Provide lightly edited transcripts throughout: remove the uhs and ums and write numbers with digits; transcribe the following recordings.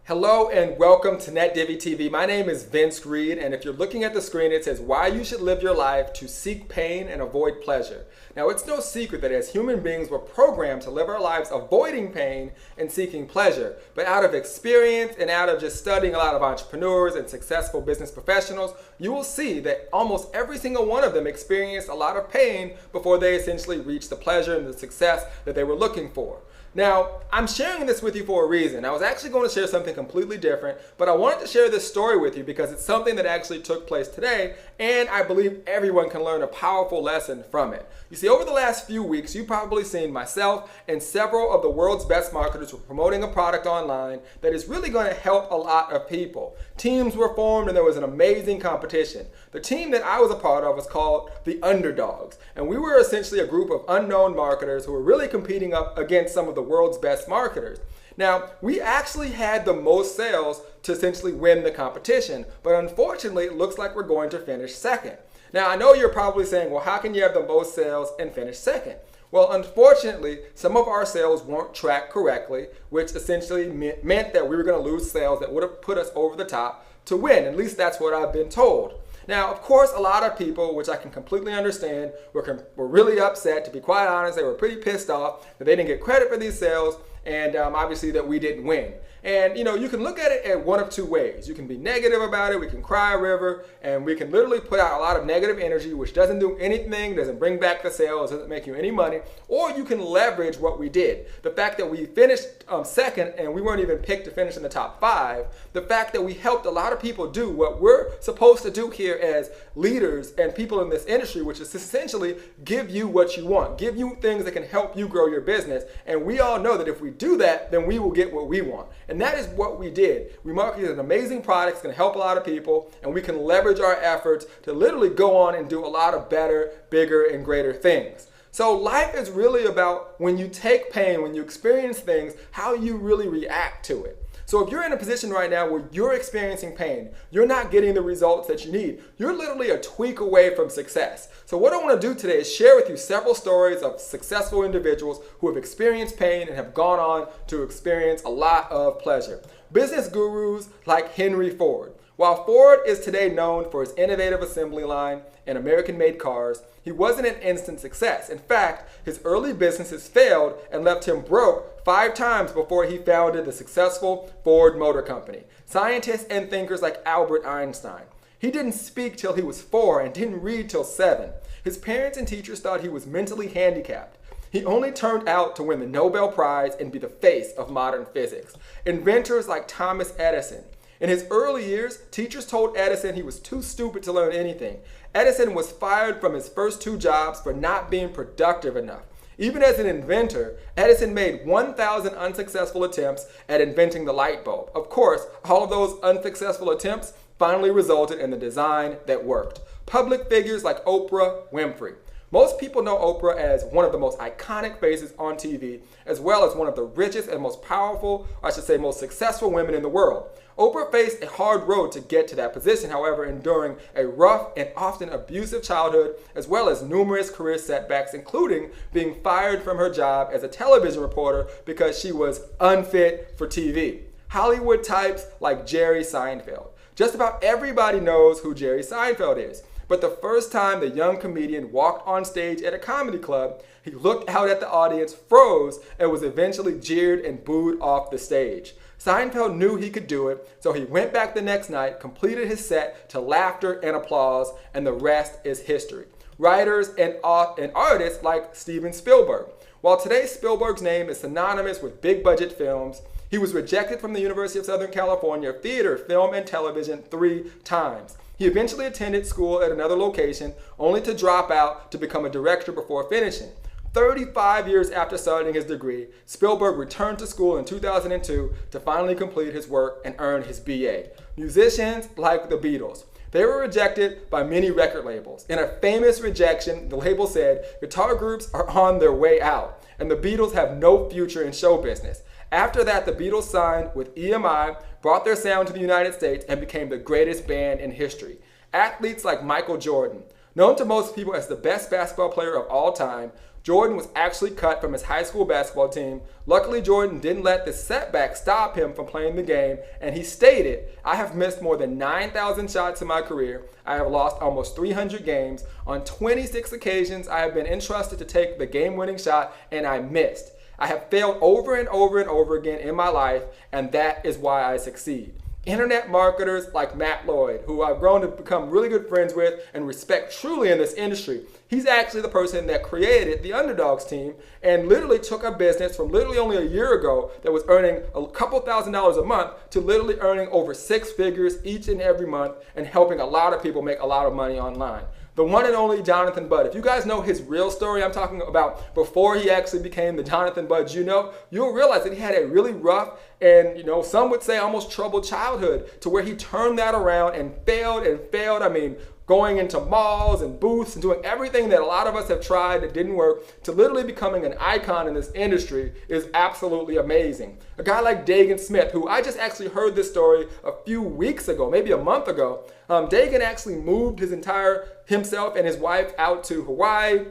Hello and welcome to NetDivvy TV. My name is Vince Reed, and if you're looking at the screen, it says why you should live your life to seek pain and avoid pleasure. Now, it's no secret that as human beings, we're programmed to live our lives avoiding pain and seeking pleasure. But out of experience and out of just studying a lot of entrepreneurs and successful business professionals, you will see that almost every single one of them experienced a lot of pain before they essentially reached the pleasure and the success that they were looking for. Now, I'm sharing this with you for a reason. I was actually going to share something completely different, but I wanted to share this story with you because it's something that actually took place today, and I believe everyone can learn a powerful lesson from it. You see, over the last few weeks, you've probably seen myself and several of the world's best marketers were promoting a product online that is really going to help a lot of people. Teams were formed and there was an amazing competition. The team that I was a part of was called the Underdogs, and we were essentially a group of unknown marketers who were really competing up against some of the world's best marketers. Now, we actually had the most sales to essentially win the competition, but unfortunately, it looks like we're going to finish second. Now, I know you're probably saying, well, how can you have the most sales and finish second? Well, unfortunately, some of our sales weren't tracked correctly, which essentially meant that we were going to lose sales that would have put us over the top to win. At least that's what I've been told. Now, of course, a lot of people, which I can completely understand, were really upset. To be quite honest, they were pretty pissed off that they didn't get credit for these sales and obviously that we didn't win. And you can look at it in one of two ways. You can be negative about it, we can cry a river, and we can literally put out a lot of negative energy, which doesn't do anything, doesn't bring back the sales, doesn't make you any money, or you can leverage what we did. The fact that we finished second and we weren't even picked to finish in the top 5, the fact that we helped a lot of people do what we're supposed to do here as leaders and people in this industry, which is essentially give you what you want, give you things that can help you grow your business. And we all know that if we do that, then we will get what we want. And that is what we did. We marketed an amazing product that's going to help a lot of people, and we can leverage our efforts to literally go on and do a lot of better, bigger, and greater things. So life is really about when you take pain, when you experience things, how you really react to it. So if you're in a position right now where you're experiencing pain, you're not getting the results that you need, you're literally a tweak away from success. So what I want to do today is share with you several stories of successful individuals who have experienced pain and have gone on to experience a lot of pleasure. Business gurus like Henry Ford. While Ford is today known for his innovative assembly line and American-made cars, he wasn't an instant success. In fact, his early businesses failed and left him broke 5 times before he founded the successful Ford Motor Company. Scientists and thinkers like Albert Einstein. He didn't speak till he was 4 and didn't read till 7. His parents and teachers thought he was mentally handicapped. He only turned out to win the Nobel Prize and be the face of modern physics. Inventors like Thomas Edison. In his early years, teachers told Edison he was too stupid to learn anything. Edison was fired from his first 2 jobs for not being productive enough. Even as an inventor, Edison made 1,000 unsuccessful attempts at inventing the light bulb. Of course, all of those unsuccessful attempts finally resulted in the design that worked. Public figures like Oprah Winfrey. Most people know Oprah as one of the most iconic faces on TV, as well as one of the richest and most powerful, or I should say most successful women in the world. Oprah faced a hard road to get to that position, however, enduring a rough and often abusive childhood, as well as numerous career setbacks, including being fired from her job as a television reporter because she was unfit for TV. Hollywood types like Jerry Seinfeld. Just about everybody knows who Jerry Seinfeld is. But the first time the young comedian walked on stage at a comedy club, he looked out at the audience, froze, and was eventually jeered and booed off the stage. Seinfeld knew he could do it, so he went back the next night, completed his set to laughter and applause, and the rest is history. Writers and artists like Steven Spielberg. While today Spielberg's name is synonymous with big budget films, he was rejected from the University of Southern California Theater, Film, and Television 3 times. He eventually attended school at another location, only to drop out to become a director before finishing. 35 years after starting his degree, Spielberg returned to school in 2002 to finally complete his work and earn his BA. Musicians like the Beatles. They were rejected by many record labels. In a famous rejection, the label said, guitar groups are on their way out, and the Beatles have no future in show business. After that, the Beatles signed with EMI, brought their sound to the United States, and became the greatest band in history. Athletes like Michael Jordan, known to most people as the best basketball player of all time, Jordan was actually cut from his high school basketball team. Luckily, Jordan didn't let the setback stop him from playing the game, and he stated, "I have missed more than 9,000 shots in my career. I have lost almost 300 games. On 26 occasions, I have been entrusted to take the game-winning shot, and I missed. I have failed over and over and over again in my life, and that is why I succeed." Internet marketers like Matt Lloyd, who I've grown to become really good friends with and respect truly in this industry, he's actually the person that created the Underdogs team and literally took a business from literally only a year ago that was earning a couple $1,000s a month to literally earning over 6 figures each and every month and helping a lot of people make a lot of money online. The one and only Jonathan Budd. If you guys know his real story, I'm talking about before he actually became the Jonathan Budd you'll realize that he had a really rough and, some would say almost troubled childhood to where he turned that around and failed and failed. I mean, going into malls and booths and doing everything that a lot of us have tried that didn't work to literally becoming an icon in this industry is absolutely amazing. A guy like Dagan Smith, who I just actually heard this story a few weeks ago, maybe a month ago. Dagan actually moved himself and his wife out to Hawaii.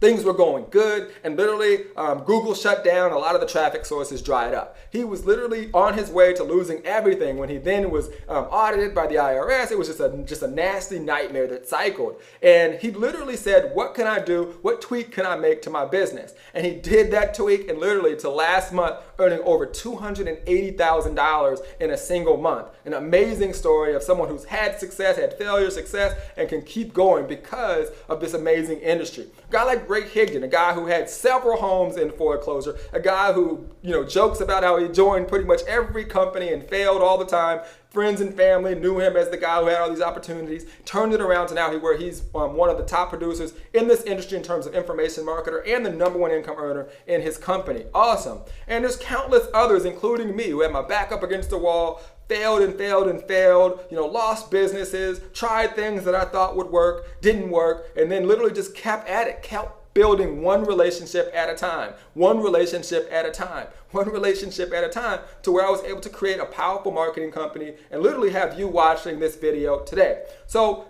Things were going good, and literally Google shut down, a lot of the traffic sources dried up. He was literally on his way to losing everything when he then was audited by the IRS. It was just a nasty nightmare that cycled. And he literally said, "What can I do? What tweak can I make to my business?" And he did that tweak, and literally to last month earning over $280,000 in a single month. An amazing story of someone who's had success, had failure, success, and can keep going because of this amazing industry. A guy like Ray Higdon, a guy who had several homes in foreclosure, a guy who jokes about how he joined pretty much every company and failed all the time. Friends and family knew him as the guy who had all these opportunities, turned it around to now where he's one of the top producers in this industry in terms of information marketer and the #1 income earner in his company. Awesome. And there's countless others, including me, who had my back up against the wall, failed and failed and failed, lost businesses, tried things that I thought would work, didn't work, and then literally just kept at it, kept building one relationship at a time, one relationship at a time, one relationship at a time, to where I was able to create a powerful marketing company and literally have you watching this video today. So,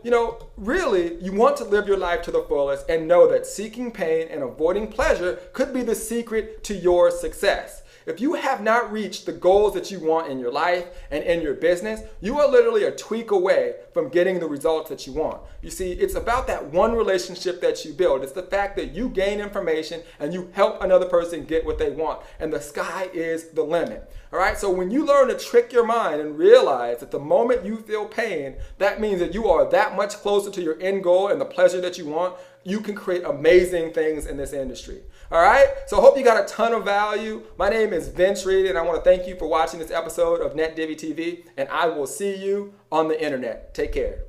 really, you want to live your life to the fullest and know that seeking pain and avoiding pleasure could be the secret to your success. If you have not reached the goals that you want in your life and in your business, you are literally a tweak away from getting the results that you want. You see, it's about that one relationship that you build. It's the fact that you gain information and you help another person get what they want. And the sky is the limit. All right, so when you learn to trick your mind and realize that the moment you feel pain, that means that you are that much closer to your end goal and the pleasure that you want, you can create amazing things in this industry. All right, so I hope you got a ton of value. My name is Vince Reed, and I want to thank you for watching this episode of NetDivvy TV, and I will see you on the internet. Take care.